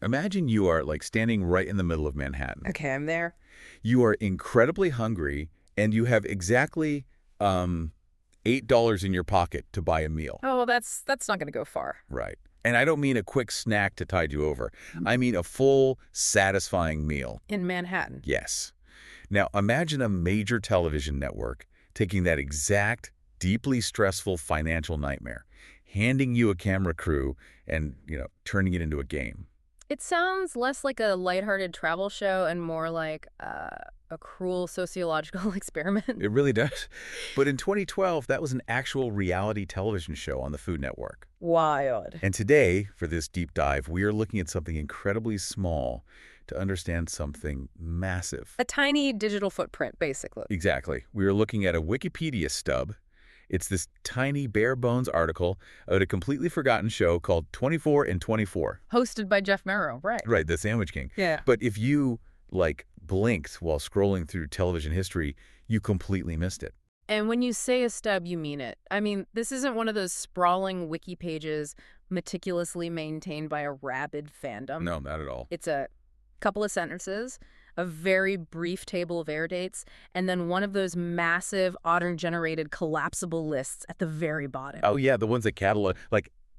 Imagine you are like standing right in the middle of Manhattan. Okay, I'm there. You are incredibly hungry, and you have exactly $8 in your pocket to buy a meal. Oh, well, that's not going to go far. Right. And I don't mean a quick snack to tide you over. I mean a full, satisfying meal. In Manhattan. Yes. Now, imagine a major television network taking that exact, deeply stressful financial nightmare, handing you a camera crew and, turning it into a game. It sounds less like a lighthearted travel show and more like a cruel sociological experiment. It really does. But in 2012, that was an actual reality television show on the Food Network. Wild. And today, for this deep dive, we are looking at something incredibly small to understand something massive. A tiny digital footprint, basically. Exactly. We are looking at a Wikipedia stub. It's this tiny, bare-bones article about a completely forgotten show called 24 and 24. Hosted by Jeff Mauro, right. Right, the Sandwich King. Yeah. But if you, blinked while scrolling through television history, you completely missed it. And when you say a stub, you mean it. I mean, this isn't one of those sprawling wiki pages meticulously maintained by a rabid fandom. No, not at all. It's a couple of sentences, a very brief table of air dates, and then one of those massive auto-generated collapsible lists at the very bottom. Oh, yeah, the ones that catalog,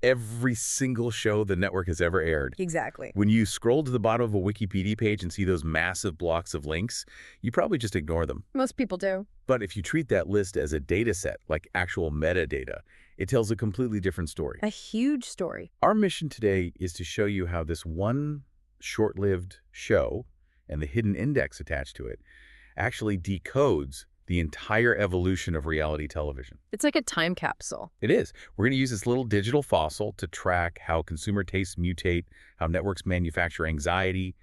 every single show the network has ever aired. Exactly. When you scroll to the bottom of a Wikipedia page and see those massive blocks of links, you probably just ignore them. Most people do. But if you treat that list as a data set, like actual metadata, it tells a completely different story. A huge story. Our mission today is to show you how this one short-lived show and the hidden index attached to it actually decodes the entire evolution of reality television. It's like a time capsule. It is. We're going to use this little digital fossil to track how consumer tastes mutate, how networks manufacture anxiety,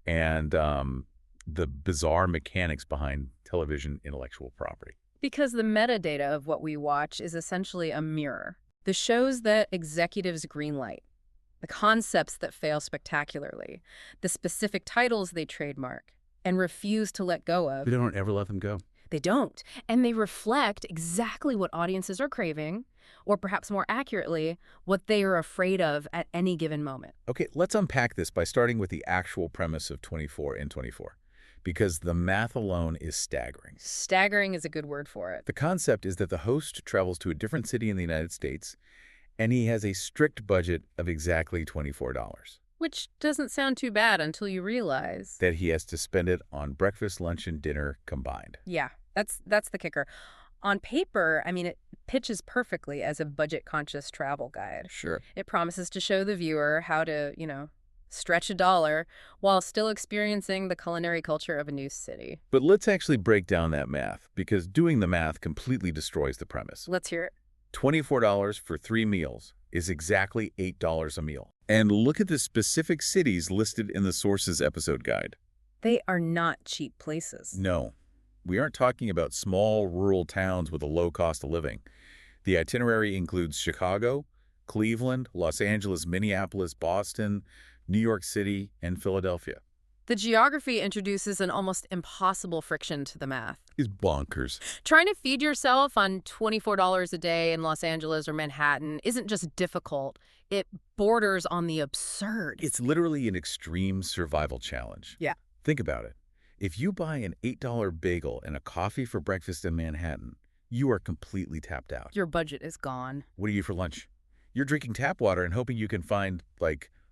and the bizarre mechanics behind television intellectual property. Because the metadata of what we watch is essentially a mirror. The shows that executives greenlight, the concepts that fail spectacularly, the specific titles they trademark and refuse to let go of. They don't ever let them go. They don't. And they reflect exactly what audiences are craving, or perhaps more accurately, what they are afraid of at any given moment. Okay, let's unpack this by starting with the actual premise of 24 and 24, because the math alone is staggering. Staggering is a good word for it. The concept is that the host travels to a different city in the United States, and he has a strict budget of exactly $24. Which doesn't sound too bad until you realize that he has to spend it on breakfast, lunch, and dinner combined. Yeah, that's the kicker. On paper, I mean, it pitches perfectly as a budget-conscious travel guide. Sure. It promises to show the viewer how to, stretch a dollar while still experiencing the culinary culture of a new city. But let's actually break down that math, because doing the math completely destroys the premise. Let's hear it. $24 for 3 meals is exactly $8 a meal. And look at the specific cities listed in the Sources episode guide. They are not cheap places. No. We aren't talking about small rural towns with a low cost of living. The itinerary includes Chicago, Cleveland, Los Angeles, Minneapolis, Boston, New York City, and Philadelphia. The geography introduces an almost impossible friction to the math. It's bonkers. Trying to feed yourself on $24 a day in Los Angeles or Manhattan isn't just difficult. It borders on the absurd. It's literally an extreme survival challenge. Yeah. Think about it. If you buy an $8 bagel and a coffee for breakfast in Manhattan, you are completely tapped out. Your budget is gone. What do you eat for lunch? You're drinking tap water and hoping you can find,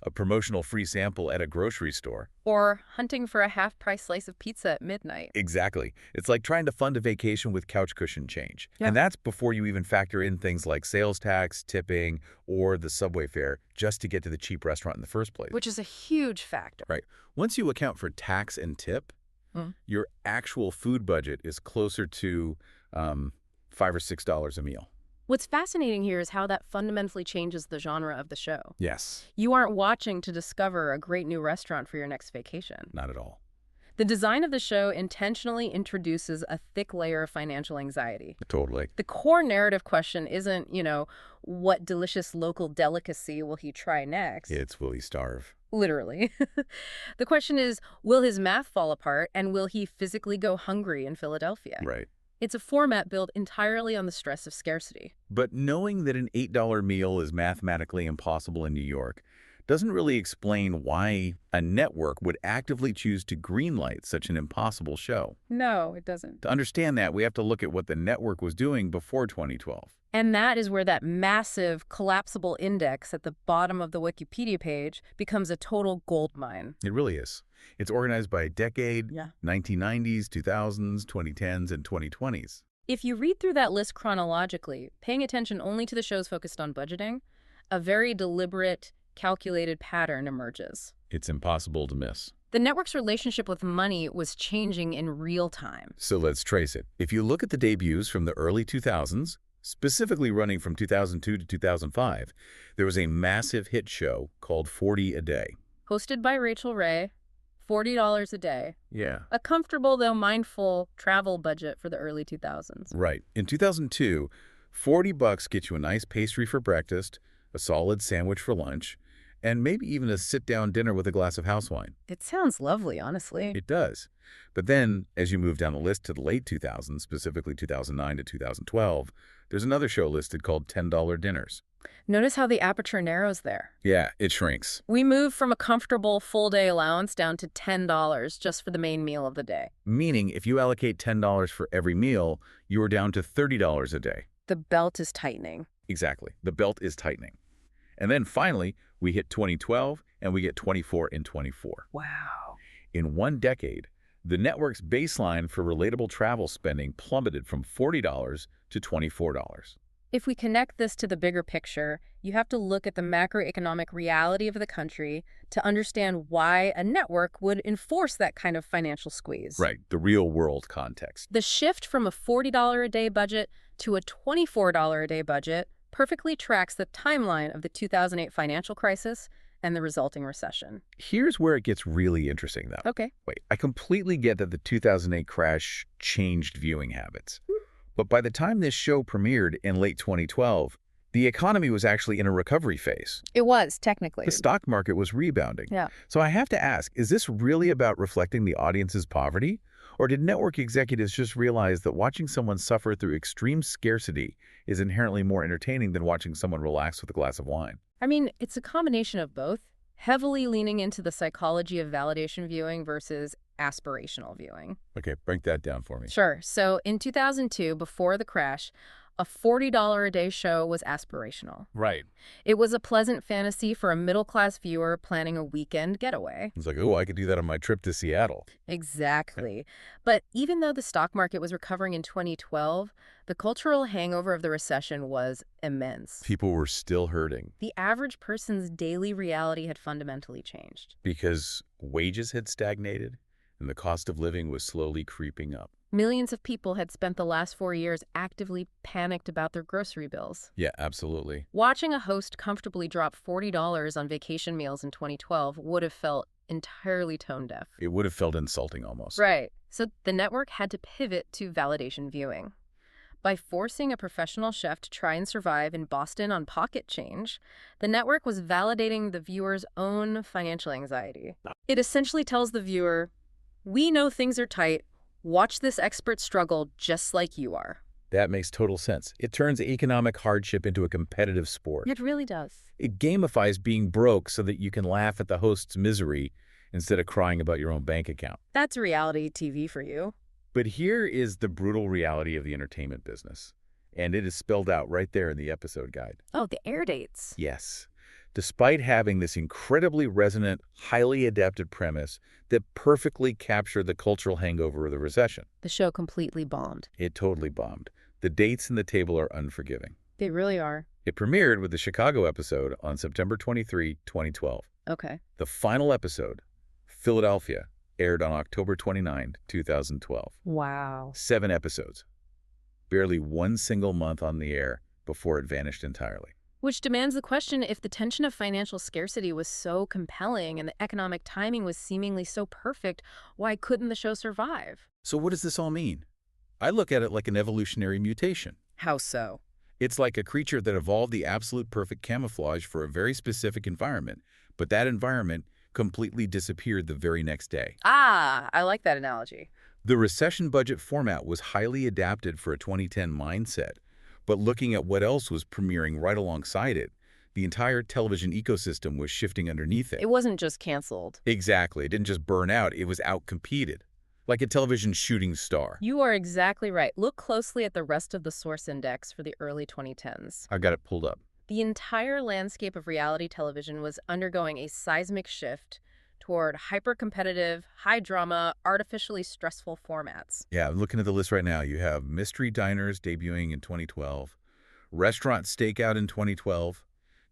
a promotional free sample at a grocery store. Or hunting for a half-price slice of pizza at midnight. Exactly. It's like trying to fund a vacation with couch cushion change. Yeah. And that's before you even factor in things like sales tax, tipping, or the subway fare just to get to the cheap restaurant in the first place. Which is a huge factor. Right. Once you account for tax and tip, your actual food budget is closer to $5 or $6 a meal. What's fascinating here is how that fundamentally changes the genre of the show. Yes. You aren't watching to discover a great new restaurant for your next vacation. Not at all. The design of the show intentionally introduces a thick layer of financial anxiety. Totally. The core narrative question isn't, what delicious local delicacy will he try next? It's will he starve? Literally. The question is, will his math fall apart and will he physically go hungry in Philadelphia? Right. It's a format built entirely on the stress of scarcity. But knowing that an $8 meal is mathematically impossible in New York doesn't really explain why a network would actively choose to greenlight such an impossible show. No, it doesn't. To understand that, we have to look at what the network was doing before 2012. And that is where that massive collapsible index at the bottom of the Wikipedia page becomes a total goldmine. It really is. It's organized by decade, Yeah. 1990s, 2000s, 2010s, and 2020s. If you read through that list chronologically, paying attention only to the shows focused on budgeting, a very deliberate, calculated pattern emerges. It's impossible to miss. The network's relationship with money was changing in real time. So let's trace it. If you look at the debuts from the early 2000s, specifically running from 2002 to 2005, there was a massive hit show called 40 a Day. Hosted by Rachel Ray, $40 a day. Yeah. A comfortable, though mindful, travel budget for the early 2000s. Right. In 2002, $40 gets you a nice pastry for breakfast, a solid sandwich for lunch, and maybe even a sit-down dinner with a glass of house wine. It sounds lovely, honestly. It does. But then, as you move down the list to the late 2000s, specifically 2009 to 2012, there's another show listed called $10 Dinners. Notice how the aperture narrows there. Yeah, it shrinks. We move from a comfortable full-day allowance down to $10 just for the main meal of the day. Meaning, if you allocate $10 for every meal, you are down to $30 a day. The belt is tightening. Exactly. The belt is tightening. And then finally, we hit 2012, and we get 24 in 24. Wow. In one decade, the network's baseline for relatable travel spending plummeted from $40 to $24. If we connect this to the bigger picture, you have to look at the macroeconomic reality of the country to understand why a network would enforce that kind of financial squeeze. Right, the real-world context. The shift from a $40 a day budget to a $24 a day budget perfectly tracks the timeline of the 2008 financial crisis and the resulting recession. Here's where it gets really interesting, though. Okay. Wait, I completely get that the 2008 crash changed viewing habits. But by the time this show premiered in late 2012, the economy was actually in a recovery phase. It was, technically. The stock market was rebounding. Yeah. So I have to ask, is this really about reflecting the audience's poverty? Or did network executives just realize that watching someone suffer through extreme scarcity is inherently more entertaining than watching someone relax with a glass of wine? I mean, it's a combination of both, heavily leaning into the psychology of validation viewing versus aspirational viewing. Okay, break that down for me. Sure. So in 2002, before the crash, a $40 a day show was aspirational. Right. It was a pleasant fantasy for a middle-class viewer planning a weekend getaway. It's like, oh, I could do that on my trip to Seattle. Exactly. But even though the stock market was recovering in 2012, the cultural hangover of the recession was immense. People were still hurting The average person's daily reality had fundamentally changed. because wages had stagnated and the cost of living was slowly creeping up. Millions of people had spent the last 4 years actively panicked about their grocery bills. Yeah, absolutely. Watching a host comfortably drop $40 on vacation meals in 2012 would have felt entirely tone deaf. It would have felt insulting almost. Right. So the network had to pivot to validation viewing. By forcing a professional chef to try and survive in Boston on pocket change, the network was validating the viewer's own financial anxiety. It essentially tells the viewer, we know things are tight. Watch this expert struggle just like you are. That makes total sense. It turns economic hardship into a competitive sport. It really does. It gamifies being broke so that you can laugh at the host's misery instead of crying about your own bank account. That's reality TV for you. But here is the brutal reality of the entertainment business. And it is spelled out right there in the episode guide. Oh, the air dates. Yes. Despite having this incredibly resonant, highly adapted premise that perfectly captured the cultural hangover of the recession, The show completely bombed. it totally bombed. The dates in the table are unforgiving. They really are. It premiered with the Chicago episode on September 23, 2012. Okay. The final episode, Philadelphia, aired on October 29, 2012. Wow. 7 episodes. Barely one single month on the air before it vanished entirely. Which demands the question, if the tension of financial scarcity was so compelling and the economic timing was seemingly so perfect, why couldn't the show survive? So what does this all mean? I look at it like an evolutionary mutation. How so? It's like a creature that evolved the absolute perfect camouflage for a very specific environment, but that environment completely disappeared the very next day. Ah, I like that analogy. The recession budget format was highly adapted for a 2010 mindset, but looking at what else was premiering right alongside it, The entire television ecosystem was shifting underneath it. It wasn't just canceled. Exactly. It didn't just burn out. It was outcompeted, like a television shooting star. You are exactly right. Look closely at the rest of the source index for the early 2010s. I've got it pulled up. The entire landscape of reality television was undergoing a seismic shift toward hyper-competitive, high-drama, artificially stressful formats. Yeah, I'm looking at the list right now. You have Mystery Diners debuting in 2012, Restaurant Stakeout in 2012,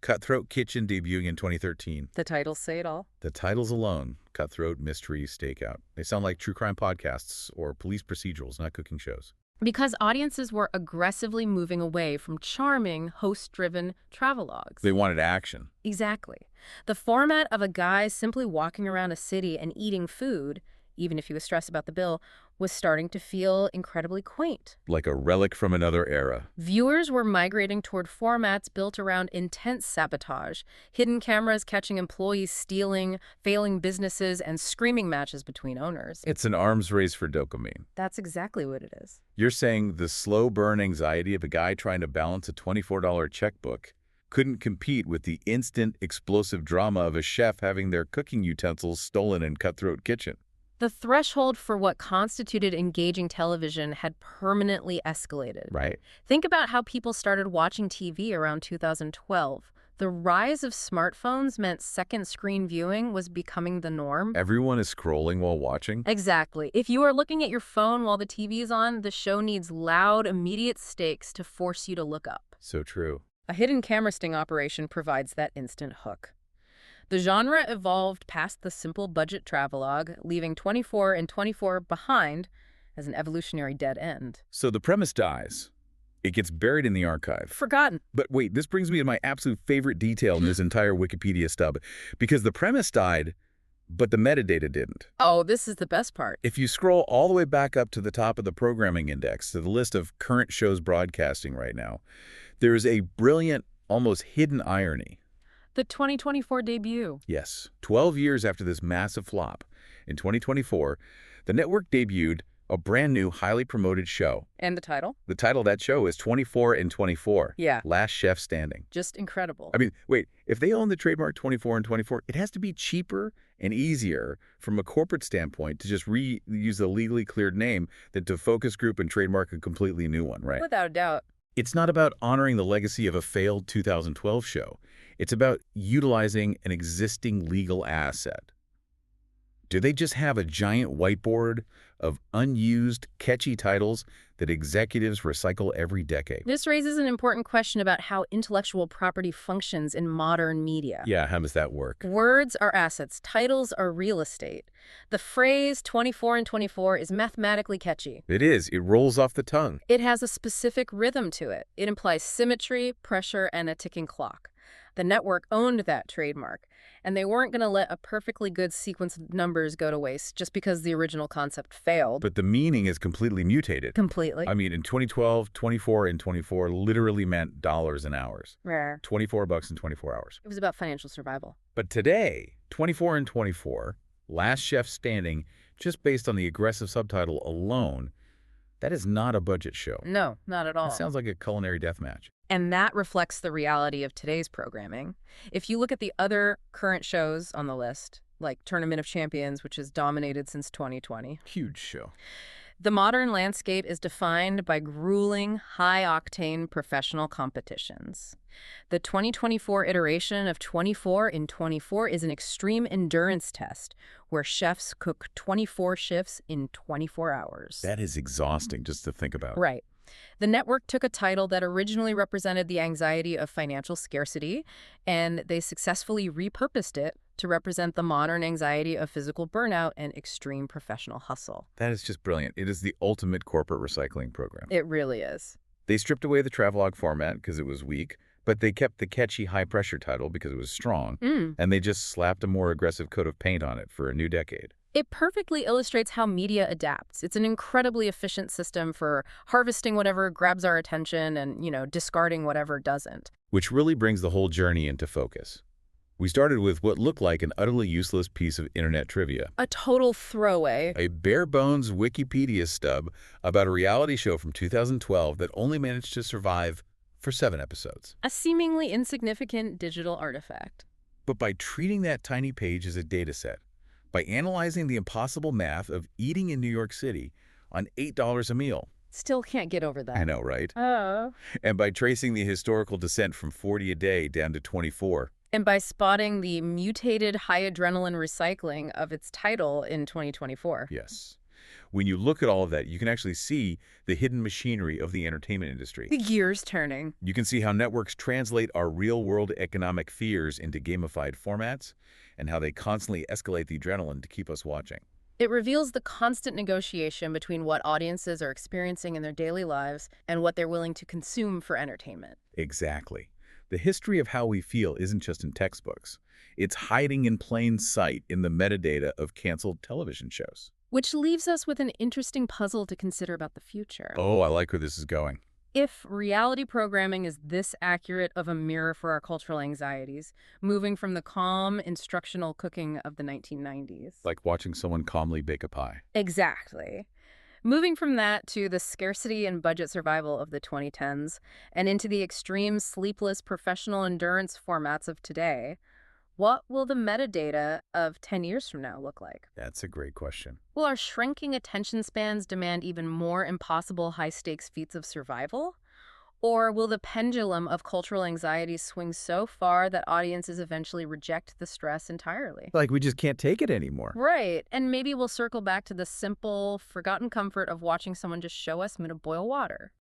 Cutthroat Kitchen debuting in 2013. The titles say it all. The titles alone, Cutthroat, Mystery, Stakeout, they sound like true crime podcasts or police procedurals, not cooking shows. Because audiences were aggressively moving away from charming, host-driven travelogues. They wanted action. Exactly. The format of a guy simply walking around a city and eating food, even if he was stressed about the bill, was starting to feel incredibly quaint. Like a relic from another era. Viewers were migrating toward formats built around intense sabotage, hidden cameras catching employees stealing, failing businesses, and screaming matches between owners. It's an arms race for dopamine. That's exactly what it is. You're saying the slow burn anxiety of a guy trying to balance a $24 checkbook couldn't compete with the instant, explosive drama of a chef having their cooking utensils stolen in Cutthroat Kitchen. The threshold for what constituted engaging television had permanently escalated. Right. Think about how people started watching TV around 2012. The rise of smartphones meant second screen viewing was becoming the norm. Everyone is scrolling while watching. Exactly. If you are looking at your phone while the TV is on, the show needs loud, immediate stakes to force you to look up. So true. A hidden camera sting operation provides that instant hook. The genre evolved past the simple budget travelogue, leaving 24 and 24 behind as an evolutionary dead end. So the premise dies. It gets buried in the archive. Forgotten. But wait, this brings me to my absolute favorite detail in this entire Wikipedia stub. Because the premise died, but the metadata didn't. Oh, this is the best part. If you scroll all the way back up to the top of the programming index, to the list of current shows broadcasting right now, there is a brilliant, almost hidden irony. The 2024 debut. Yes, 12 years after this massive flop, in 2024, the network debuted a brand new, highly promoted show. And the title? The title of that show is 24 and 24. Yeah. Last Chef Standing. Just incredible. I mean, wait, if they own the trademark 24 and 24, it has to be cheaper and easier from a corporate standpoint to just reuse the legally cleared name than to focus group and trademark a completely new one, right? Without a doubt. It's not about honoring the legacy of a failed 2012 show. It's about utilizing an existing legal asset. Do they just have a giant whiteboard of unused, catchy titles that executives recycle every decade? This raises an important question about how intellectual property functions in modern media. Yeah, how does that work? Words are assets. Titles are real estate. The phrase 24 and 24 is mathematically catchy. It is. It rolls off the tongue. It has a specific rhythm to it. It implies symmetry, pressure, and a ticking clock. The network owned that trademark, and they weren't going to let a perfectly good sequence of numbers go to waste just because the original concept failed. But the meaning is completely mutated. Completely. I mean, in 2012, 24 and 24 literally meant dollars and hours. Rare. $24 in 24 hours. It was about financial survival. But today, 24 and 24, Last Chef Standing, just based on the aggressive subtitle alone, that is not a budget show. No, not at all. It sounds like a culinary deathmatch. And that reflects the reality of today's programming. If you look at the other current shows on the list, like Tournament of Champions, which has dominated since 2020. Huge show. The modern landscape is defined by grueling, high-octane professional competitions. The 2024 iteration of 24 in 24 is an extreme endurance test where chefs cook 24 shifts in 24 hours. That is exhausting just to think about. Right. The network took a title that originally represented the anxiety of financial scarcity, and they successfully repurposed it to represent the modern anxiety of physical burnout and extreme professional hustle. That is just brilliant. It is the ultimate corporate recycling program. It really is. They stripped away the travelogue format because it was weak, but they kept the catchy high-pressure title because it was strong, and they just slapped a more aggressive coat of paint on it for a new decade. It perfectly illustrates how media adapts. It's an incredibly efficient system for harvesting whatever grabs our attention and, discarding whatever doesn't. Which really brings the whole journey into focus. We started with what looked like an utterly useless piece of internet trivia. A total throwaway. A bare-bones Wikipedia stub about a reality show from 2012 that only managed to survive for 7 episodes. A seemingly insignificant digital artifact. But by treating that tiny page as a data set, by analyzing the impossible math of eating in New York City on $8 a meal. Still can't get over that. I know, right? Oh. And by tracing the historical descent from 40 a day down to 24. And by spotting the mutated high adrenaline recycling of its title in 2024. Yes. When you look at all of that, you can actually see the hidden machinery of the entertainment industry. The gears turning. You can see how networks translate our real-world economic fears into gamified formats and how they constantly escalate the adrenaline to keep us watching. It reveals the constant negotiation between what audiences are experiencing in their daily lives and what they're willing to consume for entertainment. Exactly. The history of how we feel isn't just in textbooks. It's hiding in plain sight in the metadata of canceled television shows. Which leaves us with an interesting puzzle to consider about the future. Oh, I like where this is going. If reality programming is this accurate of a mirror for our cultural anxieties, moving from the calm, instructional cooking of the 1990s. Like watching someone calmly bake a pie. Exactly. Moving from that to the scarcity and budget survival of the 2010s and into the extreme sleepless professional endurance formats of today, what will the metadata of 10 years from now look like? That's a great question. Will our shrinking attention spans demand even more impossible high-stakes feats of survival? Or will the pendulum of cultural anxiety swing so far that audiences eventually reject the stress entirely? Like we just can't take it anymore. Right, and maybe we'll circle back to the simple, forgotten comfort of watching someone just show us how to boil water.